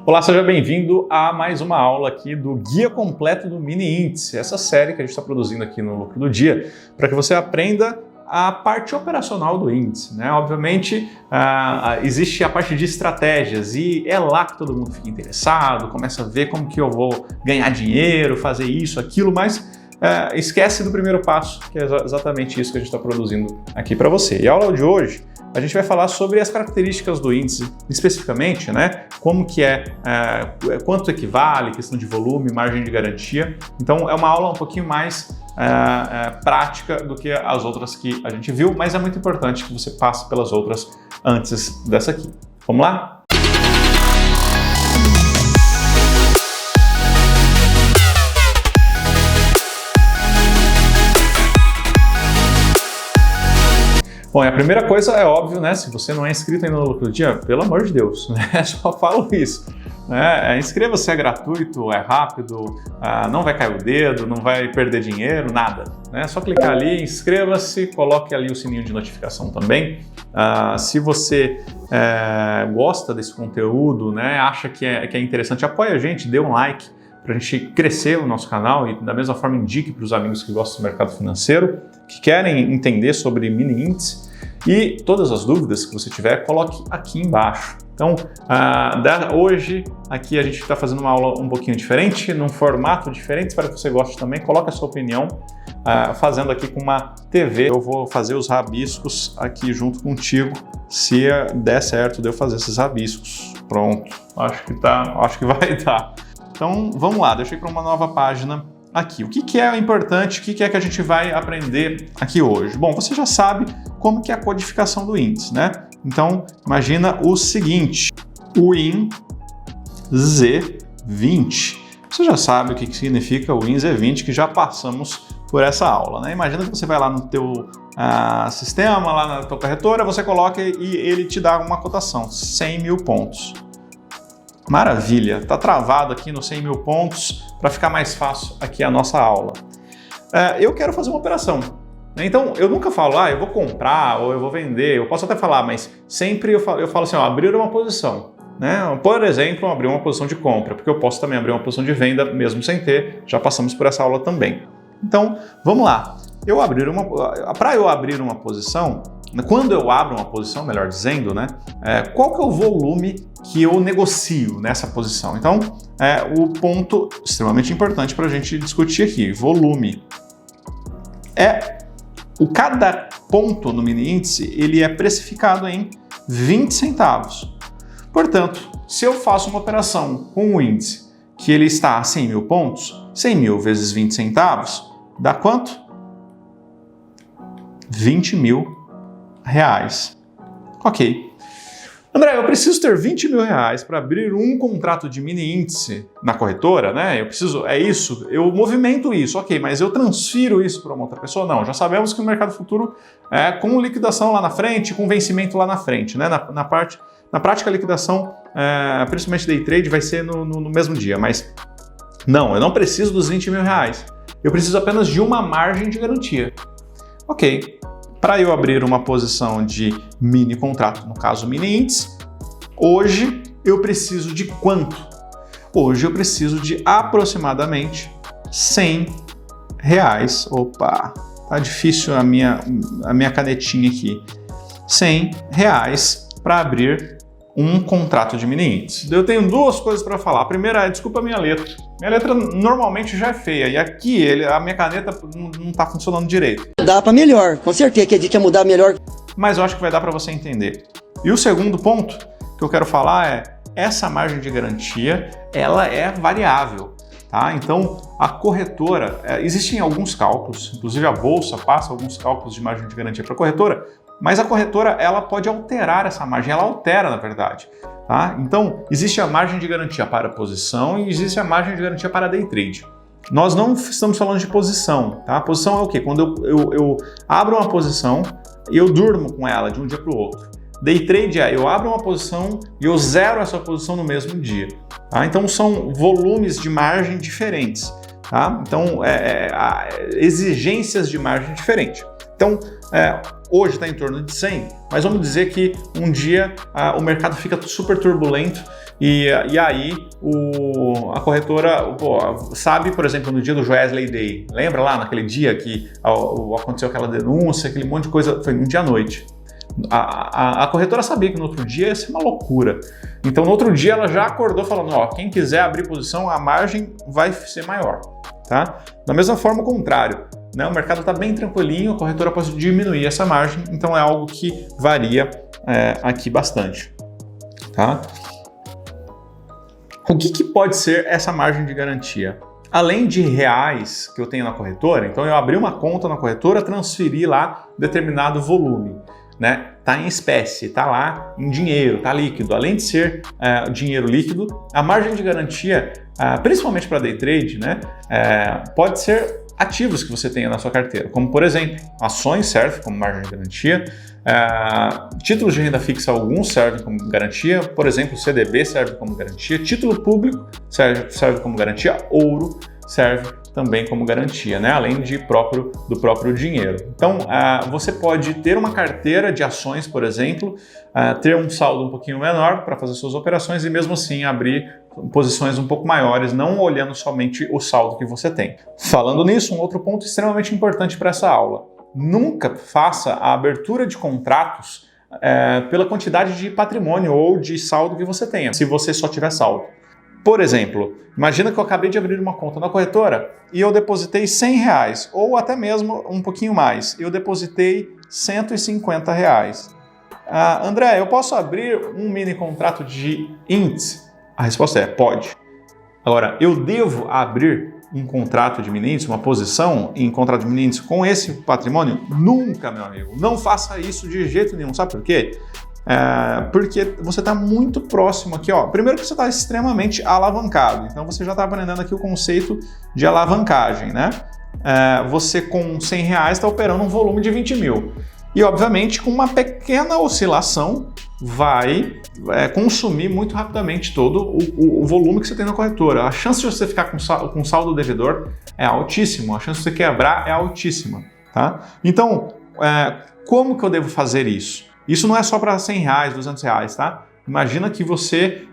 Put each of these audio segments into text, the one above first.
Olá, seja bem-vindo a mais uma aula aqui do Guia Completo do Mini Índice, essa série que a gente está produzindo aqui no Lucro do Dia, para que você aprenda a parte operacional do índice, né? Obviamente, existe a parte de estratégias e é lá que todo mundo fica interessado, começa a ver como que eu vou ganhar dinheiro, fazer isso, aquilo, mas esquece do primeiro passo, que é exatamente isso que a gente está produzindo aqui para você. E a aula de hoje, a gente vai falar sobre as características do índice, especificamente, né? Como que quanto equivale, questão de volume, margem de garantia. Então é uma aula um pouquinho mais prática do que as outras que a gente viu, mas é muito importante que você passe pelas outras antes dessa aqui. Vamos lá? Bom, a primeira coisa é óbvio, né? Se você não é inscrito ainda no Lucro do Dia, pelo amor de Deus, né? Só falo isso. Inscreva-se, é gratuito, é rápido, não vai cair o dedo, não vai perder dinheiro, nada. É só clicar ali, inscreva-se, coloque ali o sininho de notificação também. Se você gosta desse conteúdo, né? Acha que é interessante, apoie a gente, dê um like para a gente crescer o nosso canal e da mesma forma indique para os amigos que gostam do mercado financeiro, que querem entender sobre mini índice, e todas as dúvidas que você tiver, coloque aqui embaixo. Então, hoje aqui a gente está fazendo uma aula um pouquinho diferente, num formato diferente, espero que você goste também, coloque a sua opinião, fazendo aqui com uma TV. Eu vou fazer os rabiscos aqui junto contigo, se der certo de eu fazer esses rabiscos. Pronto, acho que vai dar. Então, vamos lá, deixei para uma nova página aqui. O que é importante, o que é que a gente vai aprender aqui hoje? Bom, você já sabe como que é a codificação do índice, né? Então, imagina o seguinte, o IN Z20. Você já sabe o que significa o IN Z20, que já passamos por essa aula, né? Imagina que você vai lá no teu sistema, lá na tua corretora, você coloca e ele te dá uma cotação, 100 mil pontos. Maravilha, está travado aqui nos 100 mil pontos para ficar mais fácil aqui a nossa aula. Eu quero fazer uma operação, né? Então eu nunca falo, eu vou comprar ou eu vou vender, eu posso até falar, mas sempre eu falo assim, abrir uma posição, né? Por exemplo, abrir uma posição de compra, porque eu posso também abrir uma posição de venda mesmo sem ter, já passamos por essa aula também. Então vamos lá, para eu abrir uma posição, quando eu abro uma posição, melhor dizendo, né, qual que é o volume que eu negocio nessa posição? Então, o ponto extremamente importante para a gente discutir aqui, volume. Cada ponto no mini índice, ele é precificado em 20 centavos. Portanto, se eu faço uma operação com o índice que ele está a 100 mil pontos, 100 mil vezes 20 centavos, dá quanto? 20 mil reais. Ok. André, eu preciso ter 20 mil reais para abrir um contrato de mini índice na corretora, né? Eu movimento isso, ok, mas eu transfiro isso para uma outra pessoa? Não, já sabemos que no mercado futuro com liquidação lá na frente, com vencimento lá na frente, né? Na prática, a liquidação, principalmente day trade, vai ser no mesmo dia, mas não, eu não preciso dos 20 mil reais. Eu preciso apenas de uma margem de garantia. Ok. Para eu abrir uma posição de mini contrato, no caso mini índice, hoje eu preciso de quanto? Hoje eu preciso de aproximadamente 100 reais. Opa, tá difícil a minha canetinha aqui. 100 reais para abrir um contrato de mini índice. Eu tenho duas coisas para falar. A primeira é, desculpa a minha letra. Minha letra normalmente já é feia e aqui a minha caneta não está funcionando direito. Dá para melhor, com certeza que a gente ia mudar melhor. Mas eu acho que vai dar para você entender. E o segundo ponto que eu quero falar essa margem de garantia, ela é variável, tá? Então, a corretora, existem alguns cálculos, inclusive a Bolsa passa alguns cálculos de margem de garantia para a corretora, mas a corretora ela pode alterar essa margem, ela altera na verdade. Tá? Então, existe a margem de garantia para a posição e existe a margem de garantia para day trade. Nós não estamos falando de posição, tá? A posição é o quê? Quando eu abro uma posição e eu durmo com ela de um dia para o outro. Day trade eu abro uma posição e eu zero essa posição no mesmo dia. Tá? Então, são volumes de margem diferentes. Tá? Então, exigências de margem diferentes. Então, hoje está em torno de 100, mas vamos dizer que um dia o mercado fica super turbulento E aí a corretora sabe, por exemplo, no dia do Joesley Day, lembra lá naquele dia que aconteceu aquela denúncia, aquele monte de coisa, foi um dia à noite. A corretora sabia que no outro dia ia ser uma loucura. Então no outro dia ela já acordou falando, ó, quem quiser abrir posição, a margem vai ser maior, tá? Da mesma forma, o contrário, né? O mercado está bem tranquilinho, a corretora pode diminuir essa margem, então é algo que varia aqui bastante, tá? O que pode ser essa margem de garantia? Além de reais que eu tenho na corretora, então eu abri uma conta na corretora, transferi lá determinado volume, né? Tá em espécie, tá lá em dinheiro, tá líquido. Além de ser dinheiro líquido, a margem de garantia, principalmente para day trade, né? Pode ser ativos que você tenha na sua carteira, como por exemplo, ações servem como margem de garantia, títulos de renda fixa alguns servem como garantia, por exemplo, CDB serve como garantia, título público serve como garantia, ouro serve também como garantia, né? Além do próprio dinheiro. Então, você pode ter uma carteira de ações, por exemplo, ter um saldo um pouquinho menor para fazer suas operações e mesmo assim abrir posições um pouco maiores, não olhando somente o saldo que você tem. Falando nisso, um outro ponto extremamente importante para essa aula. Nunca faça a abertura de contratos pela quantidade de patrimônio ou de saldo que você tenha, se você só tiver saldo. Por exemplo, imagina que eu acabei de abrir uma conta na corretora e eu depositei R$100 ou até mesmo um pouquinho mais. Eu depositei R$150. André, eu posso abrir um mini contrato de índice? A resposta é pode. Agora, eu devo abrir um contrato de mini índice, uma posição em contrato de mini índice com esse patrimônio? Nunca, meu amigo. Não faça isso de jeito nenhum. Sabe por quê? Porque você está muito próximo aqui, ó. Primeiro que você está extremamente alavancado, então você já está aprendendo aqui o conceito de alavancagem, né? Você com R$100 está operando um volume de 20 mil e obviamente com uma pequena oscilação vai consumir muito rapidamente todo o volume que você tem na corretora. A chance de você ficar com saldo devedor é altíssima, a chance de você quebrar é altíssima, tá? Então, como que eu devo fazer isso? Isso não é só para R$100, R$200, tá? Imagina que você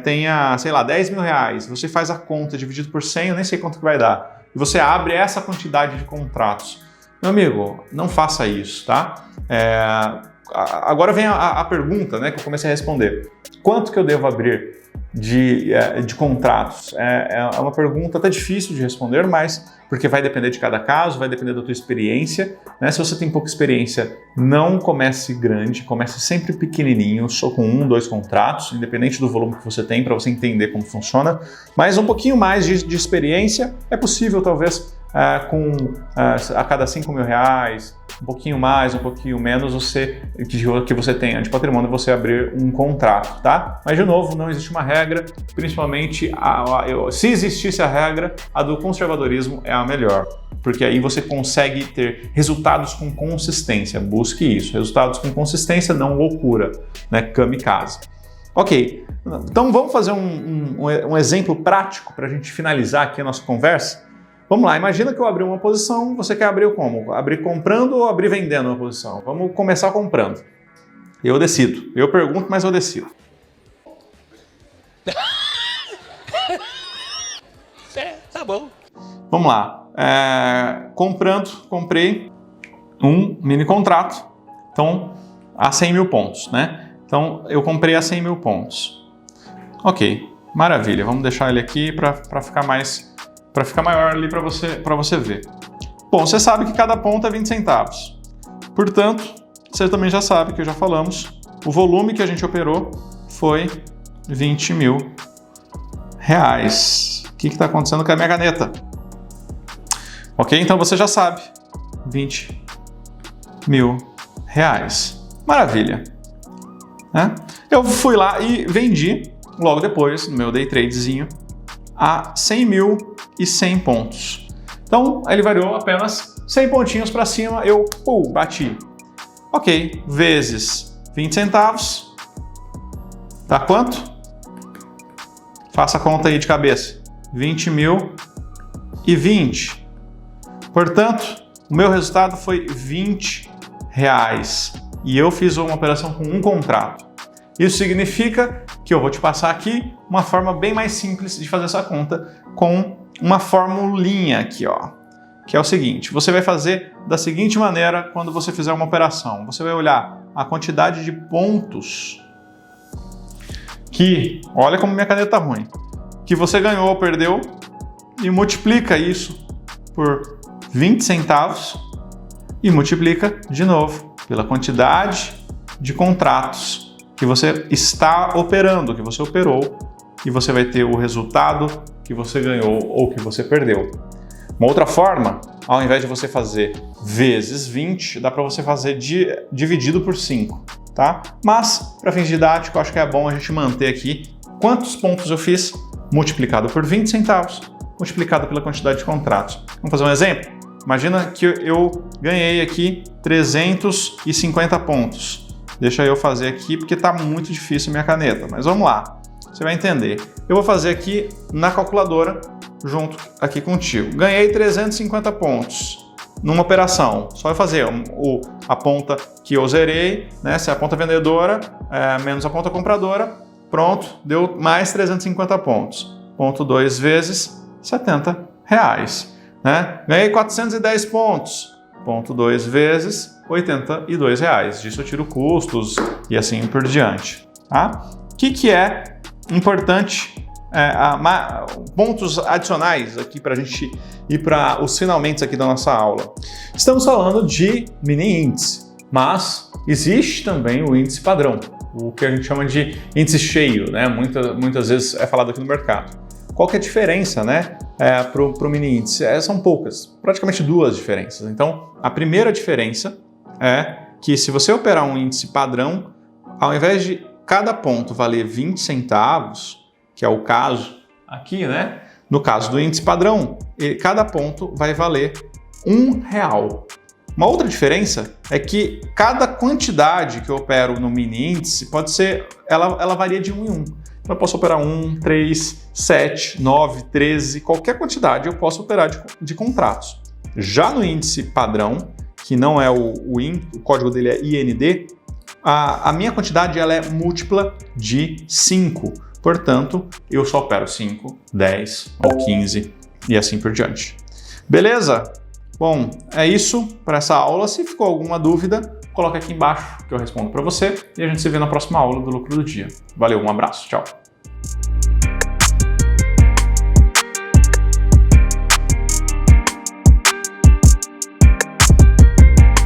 tenha, sei lá, R$10 mil, você faz a conta dividido por 100, eu nem sei quanto que vai dar, e você abre essa quantidade de contratos. Meu amigo, não faça isso, tá? Agora vem a pergunta, né, que eu comecei a responder. Quanto que eu devo abrir de contratos? É uma pergunta até difícil de responder, mas porque vai depender de cada caso, vai depender da tua experiência, né? Se você tem pouca experiência, não comece grande, comece sempre pequenininho, só com 1, 2 contratos, independente do volume que você tem, para você entender como funciona. Mas um pouquinho mais de experiência é possível, talvez, a cada R$5 mil, um pouquinho mais, um pouquinho menos, que você tenha de patrimônio, você abrir um contrato, tá? Mas, de novo, não existe uma regra, principalmente, se existisse a regra, a do conservadorismo é a melhor, porque aí você consegue ter resultados com consistência, busque isso, resultados com consistência, não loucura, né? Kamikaze. Ok, então vamos fazer um exemplo prático para a gente finalizar aqui a nossa conversa? Vamos lá, imagina que eu abri uma posição, você quer abrir como? Abrir comprando ou abrir vendendo uma posição? Vamos começar comprando. Eu decido. Eu pergunto, mas eu decido. Tá bom. Vamos lá. Comprei um mini contrato, então a 100 mil pontos, né? Então eu comprei a 100 mil pontos. Ok, maravilha. Vamos deixar ele aqui para ficar maior ali para você ver. Bom, você sabe que cada ponto é 20 centavos. Portanto, você também já sabe que já falamos, o volume que a gente operou foi R$20 mil. O que está acontecendo com a minha caneta? Ok, então você já sabe, R$20 mil. Maravilha. Né? Eu fui lá e vendi logo depois, no meu day tradezinho, a 100.100 pontos. Então, ele variou apenas 100 pontinhos para cima, eu bati. Ok, vezes 20 centavos, dá quanto? Faça a conta aí de cabeça. 20.020. Portanto, o meu resultado foi R$20. E eu fiz uma operação com um contrato. Isso significa que eu vou te passar aqui uma forma bem mais simples de fazer essa conta com uma formulinha aqui, ó, que é o seguinte: você vai fazer da seguinte maneira quando você fizer uma operação. Você vai olhar a quantidade de pontos que, olha como minha caneta tá ruim, que você ganhou ou perdeu e multiplica isso por 20 centavos e multiplica de novo pela quantidade de contratos que você está operando, que você operou, e você vai ter o resultado que você ganhou ou que você perdeu. Uma outra forma, ao invés de você fazer vezes 20, dá para você fazer dividido por 5, tá? Mas, para fins didáticos, acho que é bom a gente manter aqui quantos pontos eu fiz multiplicado por 20 centavos, multiplicado pela quantidade de contratos. Vamos fazer um exemplo? Imagina que eu ganhei aqui 350 pontos. Deixa eu fazer aqui porque está muito difícil minha caneta, mas vamos lá, você vai entender. Eu vou fazer aqui na calculadora junto aqui contigo. Ganhei 350 pontos numa operação. Só eu fazer a ponta que eu zerei, né? Se é a ponta vendedora menos a ponta compradora, pronto, deu mais 350 pontos. Ponto 2 vezes R$70, né? Ganhei 410 pontos. Ponto 2 vezes R$82. Disso eu tiro custos e assim por diante. Tá? O que é importante, pontos adicionais aqui para a gente ir para os finalmente aqui da nossa aula. Estamos falando de mini índice, mas existe também o índice padrão, o que a gente chama de índice cheio, né? Muitas vezes é falado aqui no mercado. Qual que é a diferença, né, para o mini índice? São poucas, praticamente duas diferenças. Então, a primeira diferença é que se você operar um índice padrão, ao invés de cada ponto valer 20 centavos, que é o caso aqui, né? No caso do índice padrão, cada ponto vai valer R$1. Uma outra diferença é que cada quantidade que eu opero no mini índice pode ser, ela varia de 1 em 1. Então eu posso operar 1, 3, 7, 9, 13, qualquer quantidade eu posso operar de contratos. Já no índice padrão, que não é o código dele é IND, a minha quantidade ela é múltipla de 5. Portanto, eu só opero 5, 10 ou 15 e assim por diante. Beleza? Bom, é isso para essa aula. Se ficou alguma dúvida, coloca aqui embaixo que eu respondo para você e a gente se vê na próxima aula do Lucro do Dia. Valeu, um abraço, tchau!